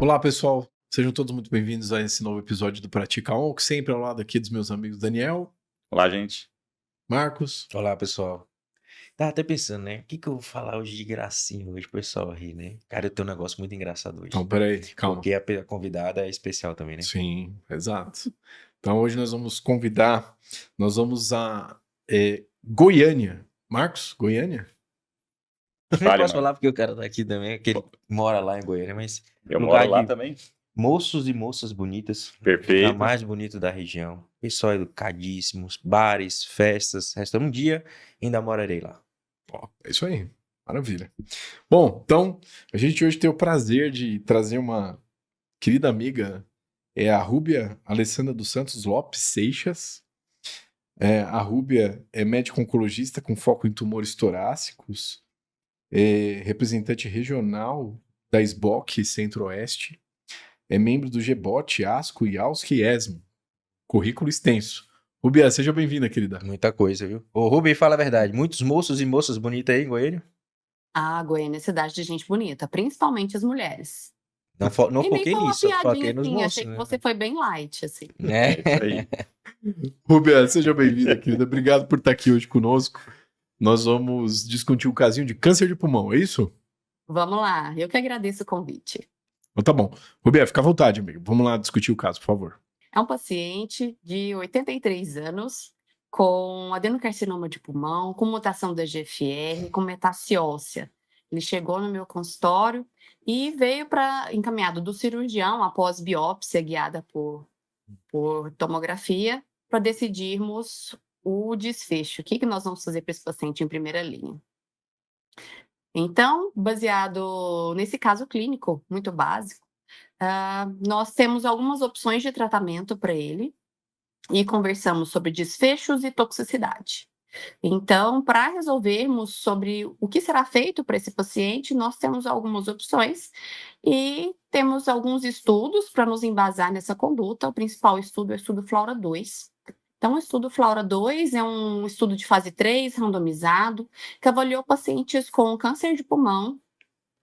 Olá, pessoal. Sejam todos muito bem-vindos a esse novo episódio do Pratica On, que sempre ao lado aqui dos meus amigos Daniel, Olá, gente. Marcos. Olá, pessoal. Tava até pensando, né? O que eu vou falar hoje de gracinha hoje, pro pessoal rir, né? Cara, eu tenho um negócio muito engraçado Então, hoje. peraí, calma. Porque a convidada é especial também, né? Sim, exato. Então, hoje nós vamos a Goiânia. Marcos, Goiânia? Não Fale, posso mano. falar porque o cara tá aqui também, que ele mora lá em Goiânia, mas Eu lugar moro lá de também. moços e moças bonitas, lugar Perfeito. mais bonito da região. Pessoal educadíssimos, bares, festas, restaurante. Um dia ainda morarei lá. Ó, é isso aí. Maravilha. Bom, então, a gente hoje tem o prazer de trazer uma querida amiga, a Rúbia Alessandra dos Santos Lopes Seixas. A Rúbia é médica oncologista com foco em tumores torácicos, é representante regional da SBOC Centro-Oeste, é membro do GBOT, ASCO e AUSC e ESMO. Currículo extenso. Rúbia, seja bem-vinda, querida. Muita coisa, viu? Ô, Rubi, fala a verdade. Muitos moços e moças bonitas aí em Goiânia? Goiânia é cidade de gente bonita, principalmente as mulheres. Não E nem foquei foi uma nisso, eu piadinha foquei nos assim, achei moços, que né? você foi bem light, assim. Né? É isso aí. Rúbia, seja bem-vinda, querida. Obrigado por estar aqui hoje conosco. Nós vamos discutir o casinho de câncer de pulmão, é isso? Vamos lá, eu que agradeço o convite. Então tá bom. Rúbia, fica à vontade, amigo. Vamos lá discutir o caso, por favor. É um paciente de 83 anos com adenocarcinoma de pulmão, com mutação da GFR, com metástase óssea. Ele chegou no meu consultório e veio encaminhado do cirurgião após biópsia guiada por tomografia para decidirmos o desfecho. O que nós vamos fazer para esse paciente em primeira linha? Então, baseado nesse caso clínico muito básico, nós temos algumas opções de tratamento para ele e conversamos sobre desfechos e toxicidade. Então, para resolvermos sobre o que será feito para esse paciente, nós temos algumas opções e temos alguns estudos para nos embasar nessa conduta. O principal estudo é o estudo FLAURA2. Então, o estudo FLAURA2 é um estudo de fase 3, randomizado, que avaliou pacientes com câncer de pulmão,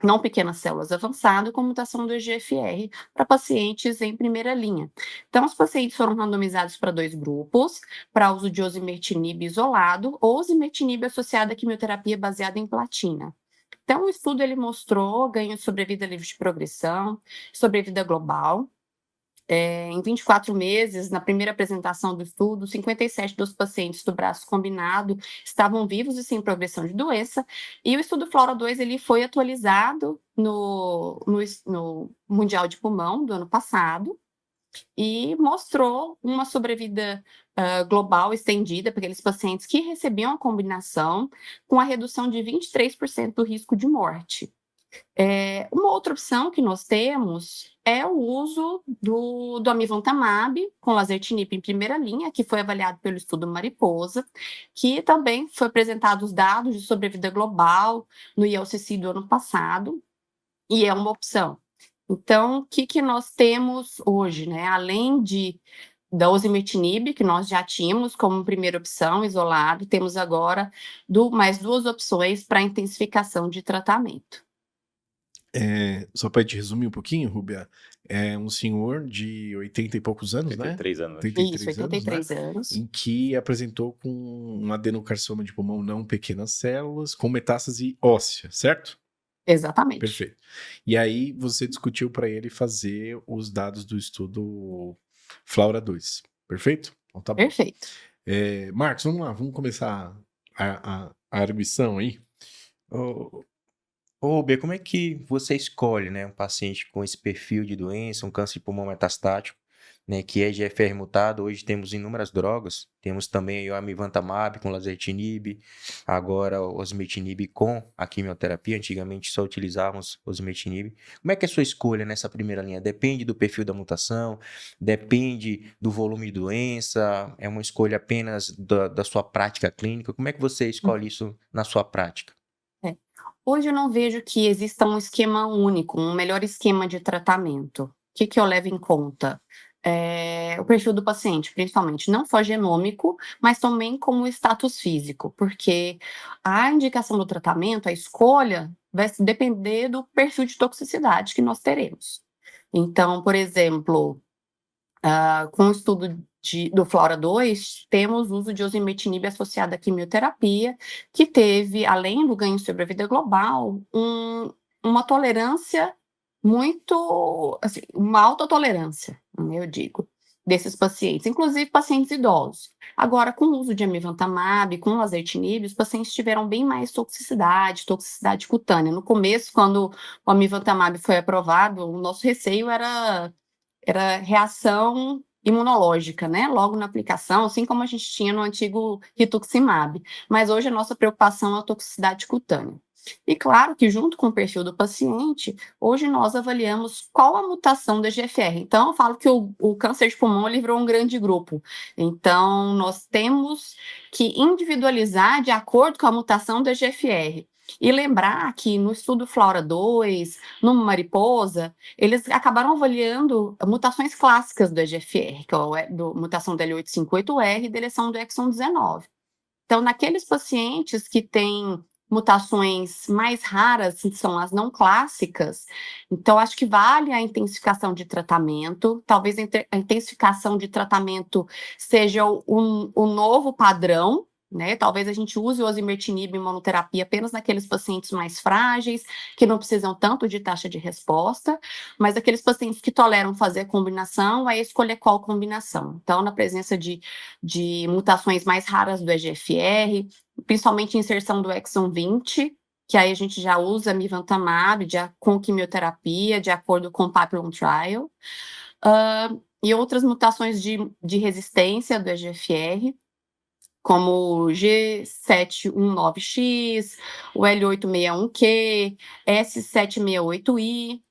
não pequenas células avançado, com mutação do EGFR para pacientes em primeira linha. Então, os pacientes foram randomizados para 2 grupos, para uso de osimertinib isolado ou osimertinib associado à quimioterapia baseada em platina. Então, o estudo ele mostrou ganho de sobrevida livre de progressão, sobrevida global. Em 24 meses, na primeira apresentação do estudo, 57 dos pacientes do braço combinado estavam vivos e sem progressão de doença, e o estudo FLAURA2 ele foi atualizado no Mundial de Pulmão do ano passado, e mostrou uma sobrevida global estendida para aqueles pacientes que recebiam a combinação, com a redução de 23% do risco de morte. Uma outra opção que nós temos é o uso do amivantamab com lazertinib em primeira linha, que foi avaliado pelo estudo Mariposa, que também foi apresentado os dados de sobrevida global no ILCC do ano passado, e é uma opção. Então, o que nós temos hoje, né? Além da osimertinib, que nós já tínhamos como primeira opção, isolado, temos agora mais 2 opções para intensificação de tratamento. Só para te resumir um pouquinho, Rúbia, é um senhor de 80 e poucos anos, 83 né? anos. 83 Isso, anos, 83 né? anos. Em que apresentou com um adenocarcinoma de pulmão não pequenas células, com metástase óssea, certo? Exatamente. Perfeito. E aí você discutiu para ele fazer os dados do estudo FLAURA2, perfeito? Então tá bom. Perfeito. Marcos, vamos lá, vamos começar a arguição aí. Ô, B, como é que você escolhe, né, um paciente com esse perfil de doença, um câncer de pulmão metastático, né, que é GFR mutado? Hoje temos inúmeras drogas, temos também o amivantamab com lazertinib, agora o osimertinib com a quimioterapia, antigamente só utilizávamos osimertinib. Como é que é a sua escolha nessa primeira linha? Depende do perfil da mutação, depende do volume de doença, é uma escolha apenas da sua prática clínica? Como é que você escolhe isso na sua prática? Hoje eu não vejo que exista um esquema único, um melhor esquema de tratamento. O que eu levo em conta? O perfil do paciente, principalmente, não só genômico, mas também como status físico, porque a indicação do tratamento, a escolha, vai depender do perfil de toxicidade que nós teremos. Então, por exemplo, com o estudo do FLAURA2, temos uso de osimertinib associado à quimioterapia, que teve, além do ganho sobre a vida global, uma tolerância muito, assim, uma alta tolerância, eu digo, desses pacientes, inclusive pacientes idosos. Agora, com o uso de amivantamab, com lazertinib, os pacientes tiveram bem mais toxicidade cutânea. No começo, quando o amivantamab foi aprovado, o nosso receio era reação imunológica, né? Logo na aplicação, assim como a gente tinha no antigo rituximab. Mas hoje a nossa preocupação é a toxicidade cutânea. E claro que junto com o perfil do paciente, hoje nós avaliamos qual a mutação da EGFR. Então, eu falo que o câncer de pulmão ele virou um grande grupo. Então, nós temos que individualizar de acordo com a mutação da EGFR. E lembrar que no estudo FLAURA2, no Mariposa, eles acabaram avaliando mutações clássicas do EGFR, que é a mutação do L858R e deleção do exon 19. Então, naqueles pacientes que têm mutações mais raras, que são as não clássicas, então acho que vale a intensificação de tratamento, talvez a intensificação de tratamento seja o novo padrão, né? Talvez a gente use o osimertinib em monoterapia apenas naqueles pacientes mais frágeis, que não precisam tanto de taxa de resposta, mas aqueles pacientes que toleram fazer a combinação, aí escolher qual combinação. Então, na presença de mutações mais raras do EGFR, principalmente inserção do exon 20, que aí a gente já usa amivantamab com quimioterapia, de acordo com o Papillon Trial, e outras mutações de resistência do EGFR, como o G719X, o L861Q, S768I.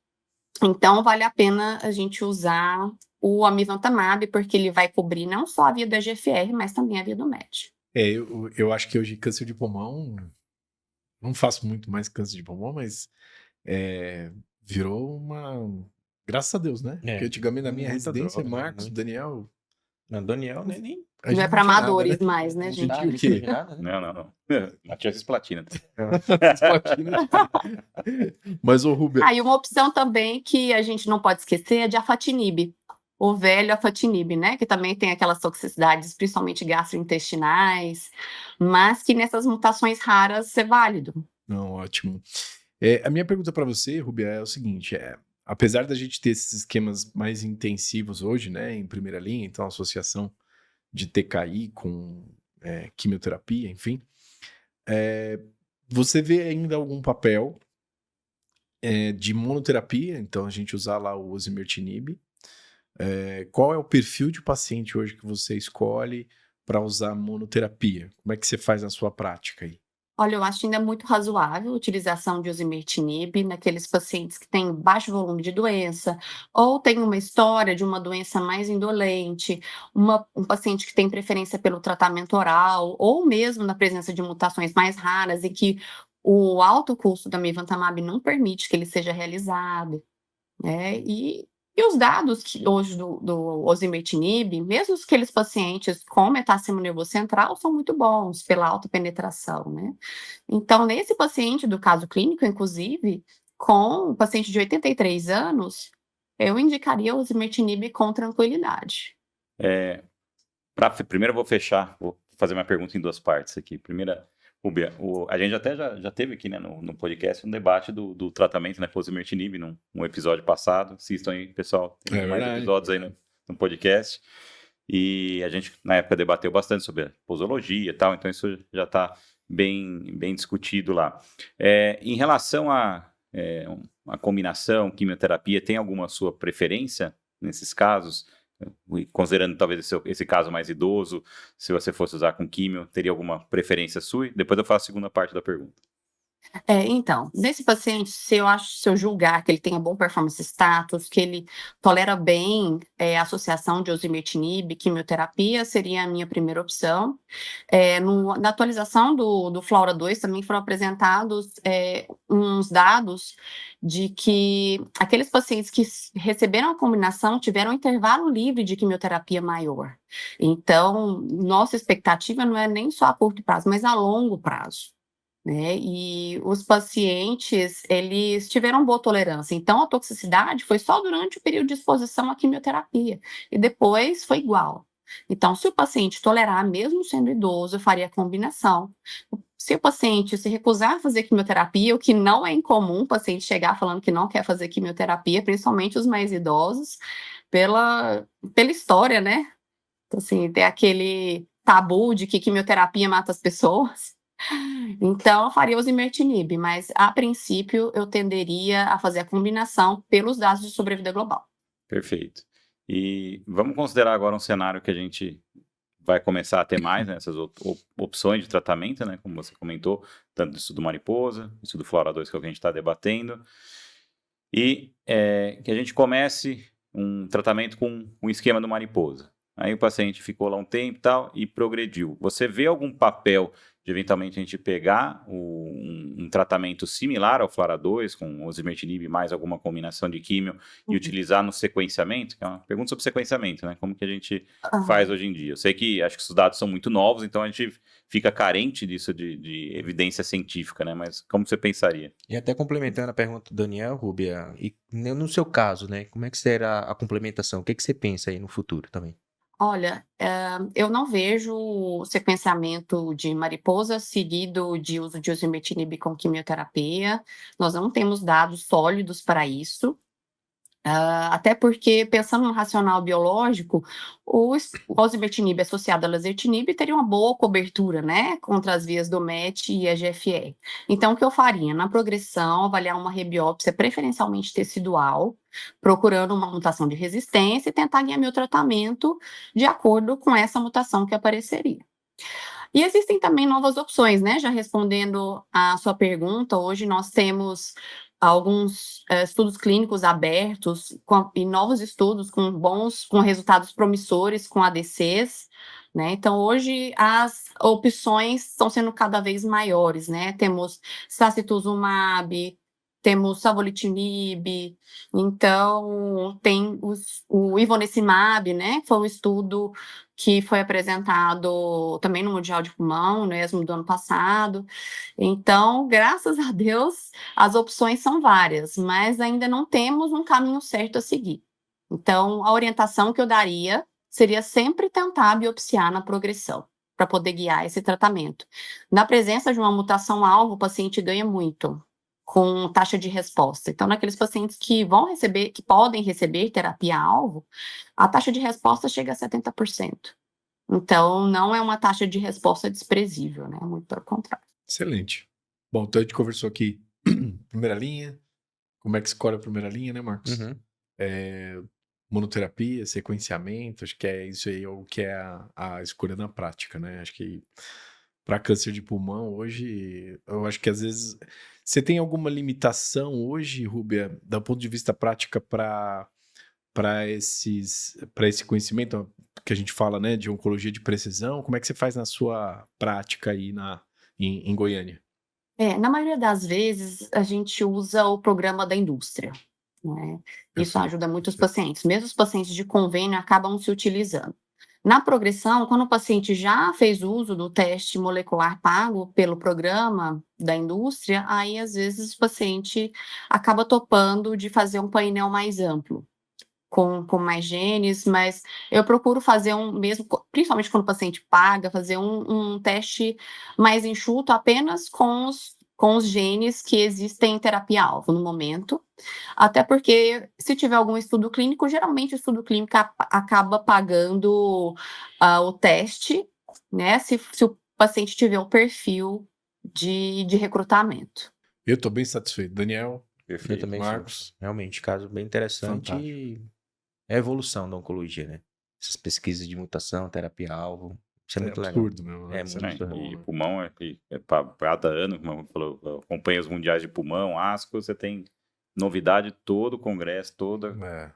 Então, vale a pena a gente usar o amivantamab, porque ele vai cobrir não só a via do EGFR, mas também a via do MET. Eu acho que hoje câncer de pulmão, não faço muito mais câncer de pulmão, mas virou uma... Graças a Deus, né? Porque antigamente na minha residência, droga, Marcos, Daniel... Não, Daniel nem... Não é para amadores mais, né, gente? Não tinha o quê? Não. Não tinha cisplatina. Mas, ô Rubia... E uma opção também que a gente não pode esquecer é de afatinib. O velho afatinib, né? Que também tem aquelas toxicidades, principalmente gastrointestinais, mas que nessas mutações raras é válido. Não, ótimo. A minha pergunta para você, Rubia, é o seguinte: apesar da gente ter esses esquemas mais intensivos hoje, né, em primeira linha, então associação de TKI com quimioterapia, enfim, você vê ainda algum papel de monoterapia? Então a gente usar lá o osimertinib. Qual é o perfil de paciente hoje que você escolhe para usar monoterapia? Como é que você faz na sua prática aí? Olha, eu acho ainda muito razoável a utilização de osimertinib naqueles pacientes que têm baixo volume de doença, ou tem uma história de uma doença mais indolente, um paciente que tem preferência pelo tratamento oral, ou mesmo na presença de mutações mais raras, em que o alto custo da amivantamab não permite que ele seja realizado, né? E os dados hoje do osimertinib, mesmo aqueles pacientes com metástase nervoso central, são muito bons pela alta penetração, né? Então, nesse paciente do caso clínico, inclusive, com um paciente de 83 anos, eu indicaria o osimertinib com tranquilidade. Primeiro eu vou fazer minha pergunta em duas partes aqui. Primeira, Rubia, a gente até já teve aqui, né, no podcast um debate do tratamento, né, com osimertinib num episódio passado. Assistam aí, pessoal. Tem mais episódios aí no podcast. E a gente, na época, debateu bastante sobre a posologia e tal, então isso já está bem discutido lá. Em relação a combinação, quimioterapia, tem alguma sua preferência nesses casos? Considerando talvez esse caso mais idoso, se você fosse usar com químio, teria alguma preferência sua? Depois eu faço a segunda parte da pergunta. Então, nesse paciente, se eu julgar que ele tenha bom performance status, que ele tolera bem a associação de osimertinib, quimioterapia, seria a minha primeira opção. Na atualização do FLAURA2 também foram apresentados uns dados de que aqueles pacientes que receberam a combinação tiveram um intervalo livre de quimioterapia maior. Então, nossa expectativa não é nem só a curto prazo, mas a longo prazo. né? E os pacientes, eles tiveram boa tolerância. Então, a toxicidade foi só durante o período de exposição à quimioterapia. E depois foi igual. Então, se o paciente tolerar, mesmo sendo idoso, eu faria a combinação. Se o paciente se recusar a fazer quimioterapia, o que não é incomum, o paciente chegar falando que não quer fazer quimioterapia, principalmente os mais idosos, pela história, né? Então, assim, tem aquele tabu de que quimioterapia mata as pessoas. Então, eu faria o osimertinib, mas a princípio eu tenderia a fazer a combinação pelos dados de sobrevida global. Perfeito. E vamos considerar agora um cenário que a gente vai começar a ter mais, né, essas opções de tratamento, né, como você comentou, tanto do estudo mariposa, estudo Flora 2, que é o que a gente está debatendo, e que a gente comece um tratamento com um esquema do mariposa. Aí o paciente ficou lá um tempo e tal e progrediu. Você vê algum papel de eventualmente a gente pegar um tratamento similar ao Flora 2, com osimertinib mais alguma combinação de químio e utilizar no sequenciamento? Que é uma pergunta sobre sequenciamento, né? Como que a gente faz hoje em dia? Eu sei que acho que os dados são muito novos, então a gente fica carente disso de evidência científica, né? Mas como você pensaria? E até complementando a pergunta do Daniel, Rúbia, e no seu caso, né? Como é que será a complementação? O que você pensa aí no futuro também? Olha, eu não vejo sequenciamento de mariposa seguido de uso de osimertinib com quimioterapia. Nós não temos dados sólidos para isso. Até porque, pensando no racional biológico, o osimertinib associado a lazertinib teria uma boa cobertura, né, contra as vias do MET e EGFR. Então, o que eu faria? Na progressão, avaliar uma rebiópsia preferencialmente tecidual, procurando uma mutação de resistência e tentar guiar meu tratamento de acordo com essa mutação que apareceria. E existem também novas opções, né? Já respondendo à sua pergunta, hoje nós temos alguns estudos clínicos abertos e novos estudos com resultados promissores com ADCs, né? Então, hoje as opções estão sendo cada vez maiores, né? Temos sacituzumab, temos savolitinib, então tem o ivonescimab, né? Que foi um estudo que foi apresentado também no Mundial de Pulmão, no ESMO do ano passado. Então, graças a Deus, as opções são várias, mas ainda não temos um caminho certo a seguir. Então, a orientação que eu daria seria sempre tentar biopsiar na progressão, para poder guiar esse tratamento. Na presença de uma mutação-alvo, o paciente ganha muito com taxa de resposta. Então, naqueles pacientes que podem receber terapia-alvo, a taxa de resposta chega a 70%. Então, não é uma taxa de resposta desprezível, né? Muito pelo contrário. Excelente. Bom, então a gente conversou aqui primeira linha, como é que escolhe a primeira linha, né, Marcos? Uhum. Monoterapia, sequenciamento, acho que é isso aí, o que é a escolha na prática, né? Acho que para câncer de pulmão hoje, eu acho que às vezes você tem alguma limitação hoje, Rúbia, do ponto de vista prática para esse conhecimento que a gente fala, né, de oncologia de precisão. Como é que você faz na sua prática aí em Goiânia? Na maioria das vezes, a gente usa o programa da indústria, né? Isso Perfeito. ajuda muito os pacientes. Mesmo os pacientes de convênio acabam se utilizando. Na progressão, quando o paciente já fez uso do teste molecular pago pelo programa da indústria, aí às vezes o paciente acaba topando de fazer um painel mais amplo, com mais genes, mas eu procuro fazer principalmente quando o paciente paga, fazer um teste mais enxuto apenas com os genes que existem em terapia-alvo no momento, até porque se tiver algum estudo clínico, geralmente o estudo clínico acaba pagando o teste, né, se o paciente tiver um perfil de recrutamento. Eu estou bem satisfeito. Daniel, Eu também sou. Marcos, Realmente, caso bem interessante fantástico. e é a evolução da oncologia, né? Essas pesquisas de mutação, terapia-alvo, isso é muito legal. absurdo mesmo. Né? É Isso muito bom, E né? pulmão cada ano, como você falou, eu acompanho os mundiais de pulmão, ASCO, você tem novidade todo o congresso,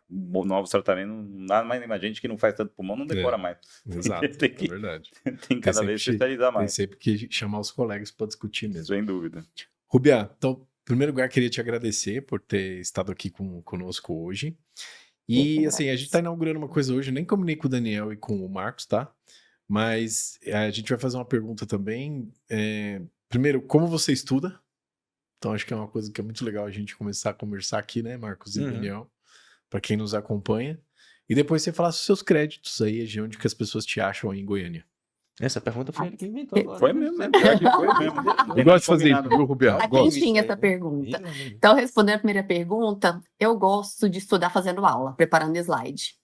novos tratamentos, não dá mais a gente que não faz tanto pulmão, não decora mais. Exato, Tem que- é verdade. Tem cada vez especializar Tem mais, sempre que chamar os colegas para discutir mesmo. sem dúvida. Rubia, então, em primeiro lugar, queria te agradecer por ter estado aqui conosco hoje. E, assim, a gente está inaugurando uma coisa hoje, nem combinei com o Daniel e com o Marcos, tá? Mas a gente vai fazer uma pergunta também primeiro, como você estuda. Então, acho que é uma coisa que é muito legal a gente começar a conversar aqui, né, Marcos e Daniel, para quem nos acompanha. E depois você falar os seus créditos aí, de onde que as pessoas te acham aí em Goiânia. Essa pergunta foi ele que inventou agora. Foi mesmo, né? Pior que foi mesmo. Eu gosto de fazer isso, viu, Rubiel? A Gosto. quem tinha essa pergunta? Então, respondendo a primeira pergunta, eu gosto de estudar fazendo aula, preparando slide.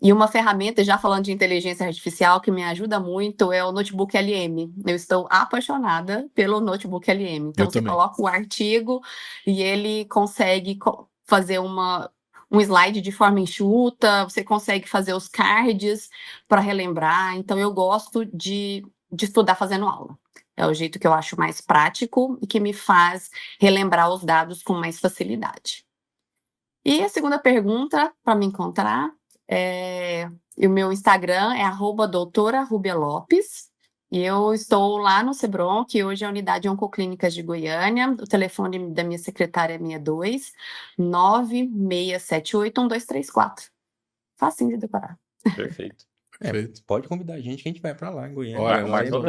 E uma ferramenta, já falando de inteligência artificial, que me ajuda muito é o Notebook LM. Eu estou apaixonada pelo Notebook LM. Então, Eu você também. coloca o artigo e ele consegue fazer um slide de forma enxuta, você consegue fazer os cards para relembrar. Então, eu gosto de estudar fazendo aula. É o jeito que eu acho mais prático e que me faz relembrar os dados com mais facilidade. E a segunda pergunta, para me encontrar, e o meu Instagram é @doutora_Rubia_Lopes. E eu estou lá no Sebron, que hoje é a Unidade Oncoclínicas de Goiânia. O telefone da minha secretária é 62 967811234. Facinho de decorar. Perfeito. Perfeito. Pode convidar a gente que a gente vai pra lá em Goiânia. Olha, O Marcão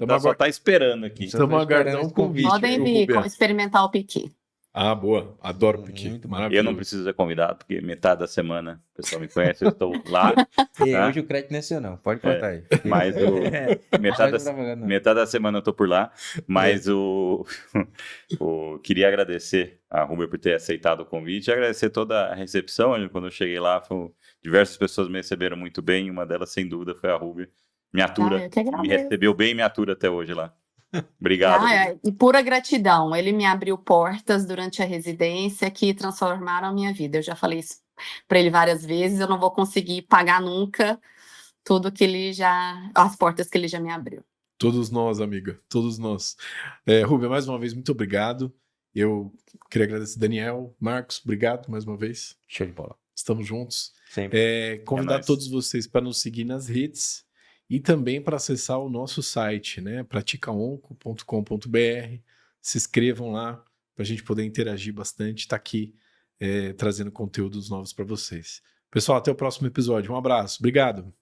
nós só tá esperando aqui. Estamos aguardando um convite. Podem viu, vir Rubiel? experimentar o piqui. Ah, boa. Adoro o Piqui. Muito bom. Maravilhoso. Eu não preciso ser convidado, porque metade da semana o pessoal me conhece, eu estou lá. E Tá? hoje o crédito não é seu, não. Pode contar aí. Mas metade da semana eu tô por lá. Mas queria agradecer a Rubia por ter aceitado o convite e agradecer toda a recepção. Quando eu cheguei lá, diversas pessoas me receberam muito bem. Uma delas, sem dúvida, foi a Rubia. Me atura. Eu que Me agradeço. recebeu bem e me atura até hoje lá. Obrigado. E pura gratidão. Ele me abriu portas durante a residência que transformaram a minha vida. Eu já falei isso para ele várias vezes. Eu não vou conseguir pagar nunca as portas que ele já me abriu. Todos nós, amiga. Todos nós. Rubia, mais uma vez, muito obrigado. Eu queria agradecer Daniel, Marcos, obrigado mais uma vez. Show de bola. Estamos juntos. Sempre. Convidar nóis. todos vocês para nos seguir nas redes e também para acessar o nosso site, né? praticaonco.com.br. Se inscrevam lá para a gente poder interagir bastante. Está aqui trazendo conteúdos novos para vocês. Pessoal, até o próximo episódio. Um abraço. Obrigado.